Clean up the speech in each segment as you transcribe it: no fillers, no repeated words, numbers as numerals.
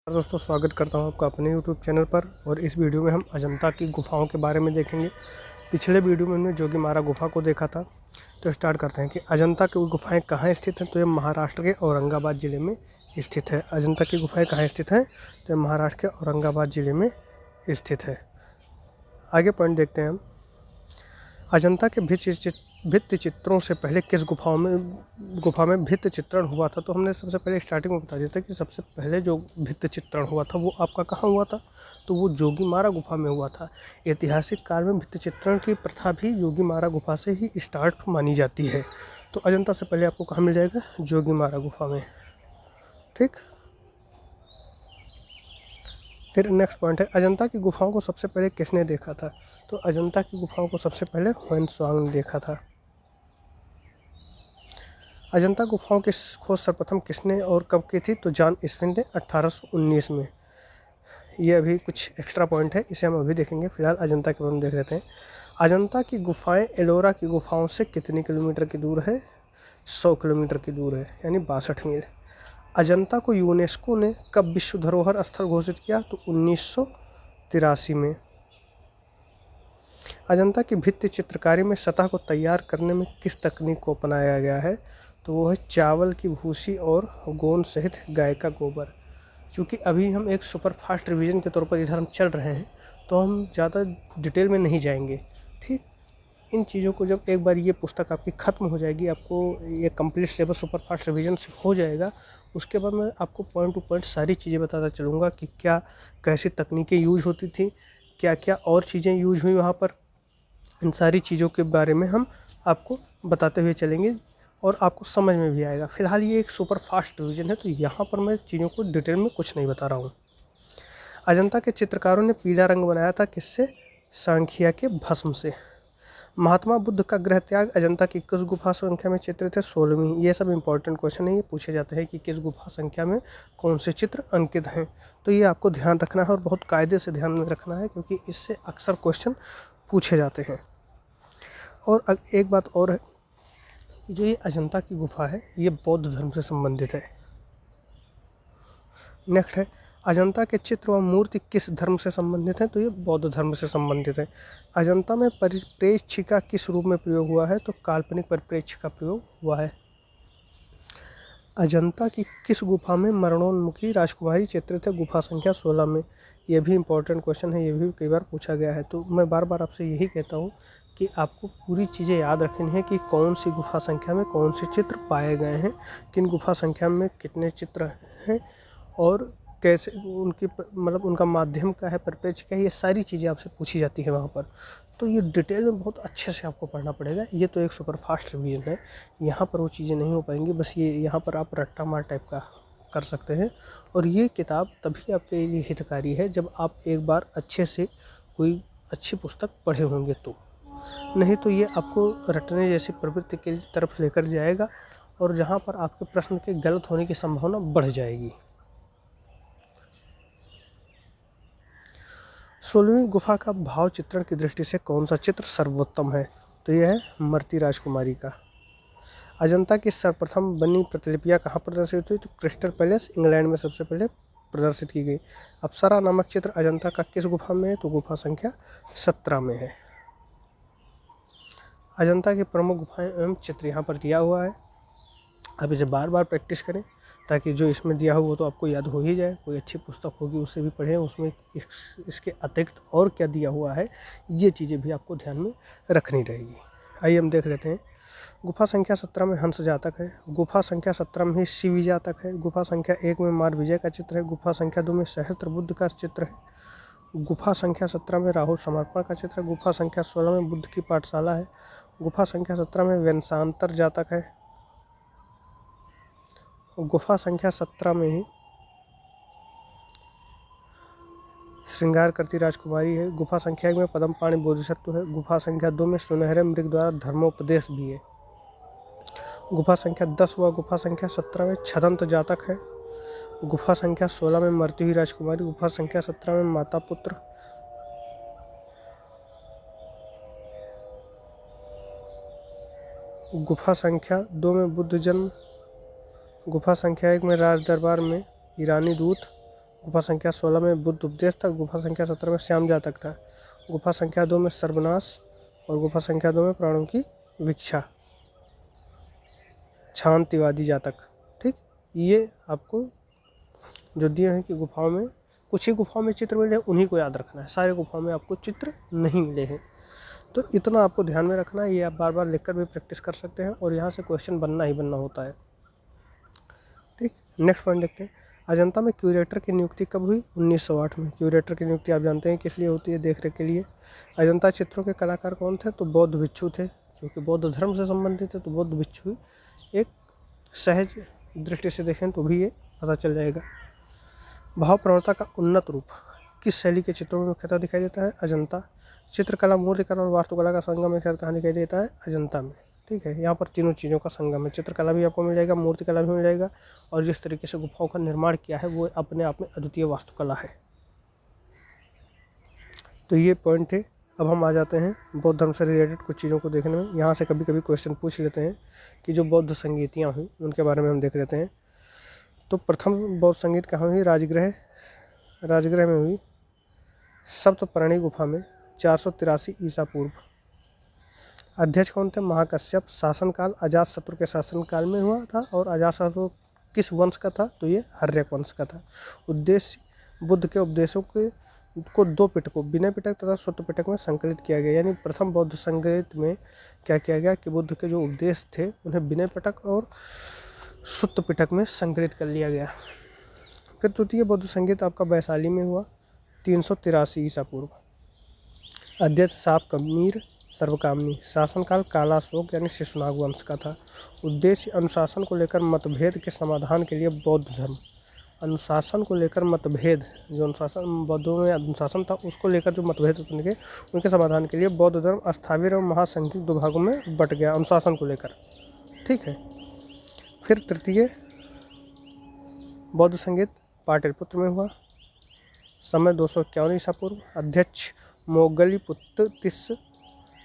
दोस्तों, स्वागत करता हूं आपका अपने YouTube चैनल पर। और इस वीडियो में हम अजंता की गुफाओं के बारे में देखेंगे। पिछले वीडियो में हमने जोगीमारा गुफा को देखा था। तो स्टार्ट करते हैं कि अजंता की गुफाएं कहाँ स्थित हैं। तो ये महाराष्ट्र के औरंगाबाद ज़िले में स्थित है। अजंता की गुफाएं कहाँ स्थित हैं? तो ये महाराष्ट्र के औरंगाबाद ज़िले में स्थित है। आगे पॉइंट देखते हैं हम। अजंता के भित्ति चित्रों से पहले किस गुफा में भित्ति चित्रण हुआ था? तो हमने सबसे पहले स्टार्टिंग में बता दिया था कि सबसे पहले जो भित्ति चित्रण हुआ था वो आपका कहाँ हुआ था? तो वो जोगीमारा गुफा में हुआ था। ऐतिहासिक काल में भित्ति चित्रण की प्रथा भी जोगीमारा गुफा से ही स्टार्ट मानी जाती है। तो अजंता से पहले आपको कहाँ मिल जाएगा? जोगीमारा गुफा में। ठीक। फिर नेक्स्ट पॉइंट है, अजंता की गुफाओं को सबसे पहले किसने देखा था? तो अजंता की गुफाओं को सबसे पहले ह्वेन-त्सांग ने देखा था। अजंता गुफाओं की खोज सर्वप्रथम किसने और कब की थी? तो जॉन स्मिथ ने 1819 में। ये अभी कुछ एक्स्ट्रा पॉइंट है, इसे हम अभी देखेंगे। फिलहाल अजंता के बारे में देख लेते हैं। अजंता की गुफाएं एलोरा की गुफाओं से कितनी किलोमीटर की दूर है? 100 किलोमीटर की दूर है, यानी 62 मील। अजंता को यूनेस्को ने कब विश्व धरोहर स्थल घोषित किया? तो 1983 में। अजंता की भित्ति चित्रकारी में सतह को तैयार करने में किस तकनीक को अपनाया गया है? तो वो है चावल की भूसी और गोंद सहित गाय का गोबर। क्योंकि अभी हम एक सुपर फास्ट रिवीजन के तौर पर इधर हम चल रहे हैं, तो हम ज़्यादा डिटेल में नहीं जाएंगे। ठीक। इन चीज़ों को जब एक बार ये पुस्तक आपकी ख़त्म हो जाएगी, आपको ये complete syllabus super fast revision से हो जाएगा, उसके बाद मैं आपको पॉइंट टू पॉइंट सारी चीज़ें बताता चलूँगा कि क्या कैसी तकनीकें यूज होती थी, क्या क्या और चीज़ें यूज हुई वहाँ पर। इन सारी चीज़ों के बारे में हम आपको बताते हुए चलेंगे और आपको समझ में भी आएगा। फ़िलहाल ये एक सुपर फास्ट रिवीजन है, तो यहाँ पर मैं चीज़ों को डिटेल में कुछ नहीं बता रहा हूँ। अजंता के चित्रकारों ने पीला रंग बनाया था किससे? सांख्यिया के भस्म से। महात्मा बुद्ध का गृह त्याग अजंता की किस गुफा संख्या में चित्रित है? 16वीं। ये सब इंपॉर्टेंट क्वेश्चन है, ये पूछे जाते हैं कि किस गुफा संख्या में कौन से चित्र अंकित हैं। तो ये आपको ध्यान रखना है और बहुत कायदे से ध्यान में रखना है, क्योंकि इससे अक्सर क्वेश्चन पूछे जाते हैं। और एक बात और है कि जो ये अजंता की गुफा है ये बौद्ध धर्म से संबंधित है। नेक्स्ट है, अजंता के चित्र व मूर्ति किस धर्म से संबंधित है? तो ये बौद्ध धर्म से संबंधित है। अजंता में परिप्रेक्ष्य किस रूप में प्रयोग हुआ है? तो काल्पनिक परिप्रेक्ष्य का प्रयोग हुआ है। अजंता की किस गुफा में मरणोन्मुखी राजकुमारी चित्रित है? गुफा संख्या 16 में। ये भी इंपॉर्टेंट क्वेश्चन है, ये भी कई बार पूछा गया है। तो मैं बार बार आपसे यही कहता हूँ कि आपको पूरी चीज़ें याद रखनी है कि कौन सी गुफा संख्या में कौन से चित्र पाए गए हैं, किन गुफा संख्या में कितने चित्र हैं, और कैसे उनकी मतलब उनका माध्यम क्या है, परिप्रेक्ष्य क्या है, ये सारी चीज़ें आपसे पूछी जाती है वहाँ पर। तो ये डिटेल में बहुत अच्छे से आपको पढ़ना पड़ेगा। ये तो एक सुपर फास्ट रिवीजन है, यहाँ पर वो चीज़ें नहीं हो पाएंगी। बस ये यहाँ पर आप रट्टा मार टाइप का कर सकते हैं। और ये किताब तभी आपके लिए हितकारी है जब आप एक बार अच्छे से कोई अच्छी पुस्तक पढ़े होंगे तो। नहीं तो ये आपको रटने जैसी प्रवृत्ति की तरफ लेकर जाएगा, और जहाँ पर आपके प्रश्न के गलत होने की संभावना बढ़ जाएगी। 16वीं गुफा का भाव चित्रण की दृष्टि से कौन सा चित्र सर्वोत्तम है? तो यह है मरती राजकुमारी का। अजंता की सर्वप्रथम बनी प्रतिलिपियाँ कहाँ प्रदर्शित हुई? तो क्रिस्टल पैलेस, इंग्लैंड में सबसे पहले प्रदर्शित की गई। अप्सरा नामक चित्र अजंता का किस गुफा में है? तो गुफा संख्या 17 में है। अजंता की प्रमुख गुफाएं एवं चित्र यहाँ पर दिया हुआ है। आप इसे बार बार प्रैक्टिस करें ताकि जो इसमें दिया हो वो तो आपको याद हो ही जाए। कोई अच्छी पुस्तक होगी उससे भी पढ़ें, उसमें इसके अतिरिक्त और क्या दिया हुआ है, ये चीज़ें भी आपको ध्यान में रखनी रहेगी। आइए हम देख लेते हैं। गुफा संख्या 17 में हंस जातक है। गुफा संख्या 17 में ही शिव जातक है। गुफा संख्या 1 में मार विजय का चित्र है। गुफा संख्या 2 में सहस्त्र बुद्ध का चित्र है। गुफा संख्या 17 में राहुल समर्पण का चित्र है। गुफा संख्या 16 में बुद्ध की पाठशाला है। गुफा संख्या 17 में वेंसांतर जातक है। गुफा संख्या 17 में ही श्रृंगार करती राजकुमारी है। गुफा संख्या 1 में पद्मपाणि बोधिसत्व है। गुफा संख्या 2 में सुनहरे मृग द्वारा धर्मोपदेश भी है। गुफा संख्या 10 व गुफा संख्या 17 में छदंत जातक है। गुफा संख्या 16 में मरती हुई राजकुमारी। गुफा संख्या 17 में माता पुत्र। गुफा संख्या 2 में बुद्ध जन्म। गुफा संख्या 1 में राज दरबार में ईरानी दूत। गुफा संख्या 16 में बुद्ध उपदेश था, गुफा संख्या 17 में श्याम जातक था, गुफा संख्या 2 में सर्वनाश और गुफा संख्या 2 में प्राणों की भिक्षा, शांतिवादी जातक। ठीक, ये आपको जो दिए हैं कि गुफाओं में कुछ ही गुफाओं में चित्र मिले हैं, उन्हीं को याद रखना है, सारे गुफाओं में आपको चित्र नहीं मिले हैं। तो इतना आपको ध्यान में रखना है, ये आप बार बार लिखकर भी प्रैक्टिस कर सकते हैं और यहाँ से क्वेश्चन बनना ही बनना होता है। ठीक, नेक्स्ट पॉइंट देखते हैं। अजंता में क्यूरेटर की नियुक्ति कब हुई? 1908 में। क्यूरेटर की नियुक्ति आप जानते हैं किस लिए होती है? देख रेख के लिए। अजंता चित्रों के कलाकार कौन थे? तो बौद्ध भिक्षु थे, क्योंकि बौद्ध धर्म से संबंधित है तो बौद्ध भिक्षु। एक सहज दृष्टि से देखें तो भी ये पता चल जाएगा। भाव प्रवणता का उन्नत रूप किस शैली के चित्रों में मुख्यतः दिखाई देता है? अजंता। चित्रकला, मूर्तिकला और वास्तुकला का संगम एक कहाँ दिखाई देता है? अजंता में। ठीक है, यहाँ पर तीनों चीज़ों का संगम है, चित्रकला भी आपको मिल जाएगा, मूर्तिकला भी मिल जाएगा, और जिस तरीके से गुफाओं का निर्माण किया है वो अपने आप में अद्वितीय वास्तुकला है। तो ये पॉइंट थे। अब हम आ जाते हैं बौद्ध धर्म से रिलेटेड कुछ चीज़ों को देखने में। यहाँ से कभी कभी क्वेश्चन पूछ लेते हैं कि जो बौद्ध संगीतियाँ हुई उनके बारे में हम देख लेते हैं। तो प्रथम बौद्ध संगीत कहाँ हुई? राजगृह। राजगृह में हुई सप्तपर्णी गुफा में 483 ईसा पूर्व। अध्यक्ष कौन थे? महाकश्यप। शासनकाल अजातशत्रु के शासनकाल में हुआ था, और अजातशत्रु किस वंश का था? तो ये हर्यक वंश का था। उद्देश्य बुद्ध के उपदेशों को 2 पिटकों, विनय पिटक तथा सुत्त पिटक में संकलित किया गया। यानी प्रथम बौद्ध संगीत में क्या किया गया कि बुद्ध के जो उपदेश थे उन्हें विनय पिटक और सुत्त पिटक में संकलित कर लिया गया। फिर तृतीय बौद्ध संगीत आपका वैशाली में हुआ 383 ईसा पूर्व। अध्यक्ष साप कमीर सर्वकामनी। शासनकाल कालाशोक यानी शिशुनाग वंश का था। उद्देश्य अनुशासन को लेकर मतभेद के समाधान के लिए बौद्ध धर्म। अनुशासन को लेकर मतभेद, जो अनुशासन बौद्धों में अनुशासन था उसको लेकर जो मतभेद उत्पन्न किए उनके समाधान के लिए बौद्ध धर्म अस्थावीर और महासंघिक 2 भागों में बट गया अनुशासन को लेकर। ठीक है, फिर तृतीय बौद्ध संगीत पाटलिपुत्र में हुआ, समय 251 ईसा पूर्व। अध्यक्ष मोगलीपुत्र तिस्स।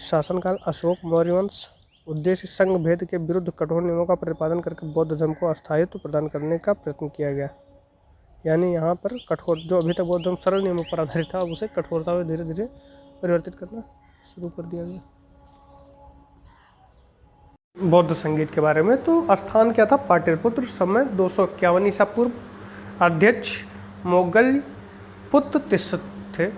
शासनकाल अशोक मौर्य वंश। उद्देश्य संघ भेद के विरुद्ध कठोर नियमों का प्रतिपादन करके बौद्ध धर्म को अस्थायित्व प्रदान करने का प्रयत्न किया गया। यानी यहाँ पर कठोर, जो अभी तक बौद्ध धर्म सरल नियमों पर आधारित था, उसे कठोरता में धीरे धीरे परिवर्तित करना शुरू कर दिया गया। बौद्ध संगीत के बारे में तो स्थान क्या था? पाटलिपुत्र। समय 251 ईसा पूर्व। अध्यक्ष मोगलपुत्र तिस्स थे।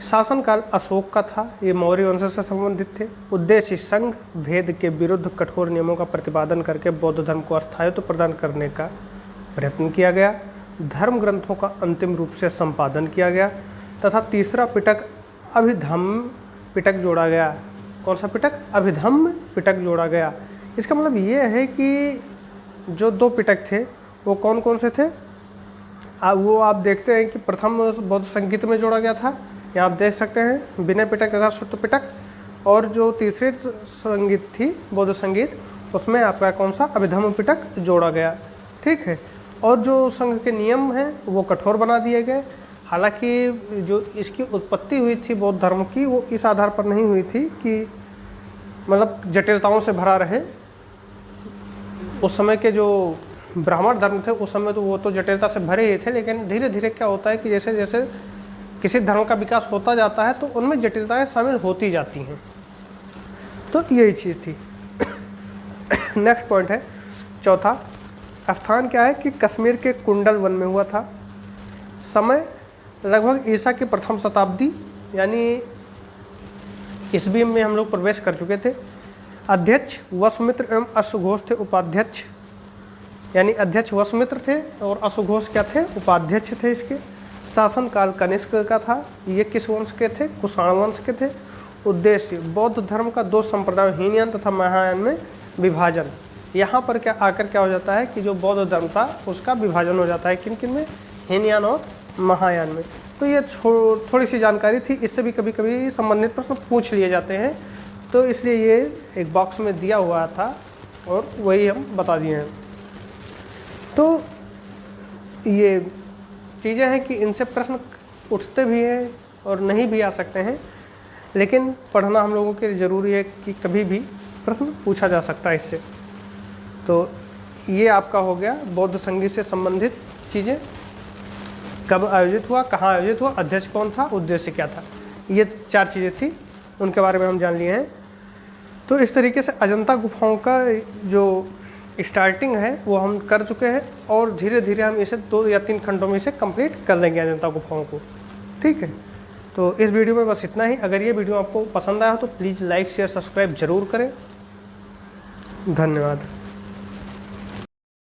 शासनकाल अशोक का था, ये मौर्य वंश से संबंधित थे। उद्देश्य संघ भेद के विरुद्ध कठोर नियमों का प्रतिपादन करके बौद्ध धर्म को अस्थायित्व प्रदान करने का प्रयत्न किया गया। धर्म ग्रंथों का अंतिम रूप से संपादन किया गया तथा तीसरा पिटक अभिधम्म पिटक जोड़ा गया। कौन सा पिटक? अभिधम्म पिटक जोड़ा गया। इसका मतलब ये है कि जो 2 पिटक थे वो कौन कौन से थे? वो आप देखते हैं कि प्रथम बौद्ध संगीत में जोड़ा गया था, यहाँ आप देख सकते हैं विनय पिटक तथा सुत्त पिटक, और जो तीसरी संगीत थी बौद्ध संगीत उसमें आपका कौन सा? अभिधम्म पिटक जोड़ा गया। ठीक है, और जो संघ के नियम हैं वो कठोर बना दिए गए। हालांकि जो इसकी उत्पत्ति हुई थी बौद्ध धर्म की वो इस आधार पर नहीं हुई थी कि मतलब जटिलताओं से भरा रहे। उस समय के जो ब्राह्मण धर्म थे उस समय तो वो तो जटिलता से भरे ही थे, लेकिन धीरे धीरे क्या होता है कि जैसे जैसे किसी धर्म का विकास होता जाता है तो उनमें जटिलताएं शामिल होती जाती हैं। तो यही चीज़ थी। नेक्स्ट पॉइंट है चौथा। स्थान क्या है कि कश्मीर के कुंडल वन में हुआ था। समय लगभग ईसा की प्रथम शताब्दी यानी ईस्वी में हम लोग प्रवेश कर चुके थे। अध्यक्ष वसुमित्र एवं अश्वघोष थे उपाध्यक्ष, यानी अध्यक्ष वसुमित्र थे और अश्वघोष क्या थे? उपाध्यक्ष थे इसके। शासनकाल कनिष्क का था। ये किस वंश के थे? कुषाण वंश के थे। उद्देश्य बौद्ध धर्म का 2 संप्रदायों हीनयान तथा महायान में विभाजन। यहाँ पर क्या आकर क्या हो जाता है कि जो बौद्ध धर्म था उसका विभाजन हो जाता है, किन किन में? हीनयान और महायान में। तो ये थोड़ी सी जानकारी थी, इससे भी कभी कभी संबंधित प्रश्न पूछ लिए जाते हैं, तो इसलिए ये एक बॉक्स में दिया हुआ था और वही हम बता दिए हैं। तो ये चीज़ें हैं कि इनसे प्रश्न उठते भी हैं और नहीं भी आ सकते हैं, लेकिन पढ़ना हम लोगों के लिए ज़रूरी है कि कभी भी प्रश्न पूछा जा सकता है इससे। तो ये आपका हो गया बौद्ध संगीत से संबंधित चीज़ें। कब आयोजित हुआ, कहाँ आयोजित हुआ, अध्यक्ष कौन था, उद्देश्य क्या था, ये 4 चीज़ें थी, उनके बारे में हम जान लिए हैं। तो इस तरीके से अजंता गुफाओं का जो स्टार्टिंग है वो हम कर चुके हैं और धीरे धीरे हम इसे 2 या 3 खंडों में इसे कंप्लीट कर लेंगे अजंता गुफाओं को। ठीक है, तो इस वीडियो में बस इतना ही। अगर ये वीडियो आपको पसंद आया हो तो प्लीज़ लाइक शेयर सब्सक्राइब जरूर करें। धन्यवाद।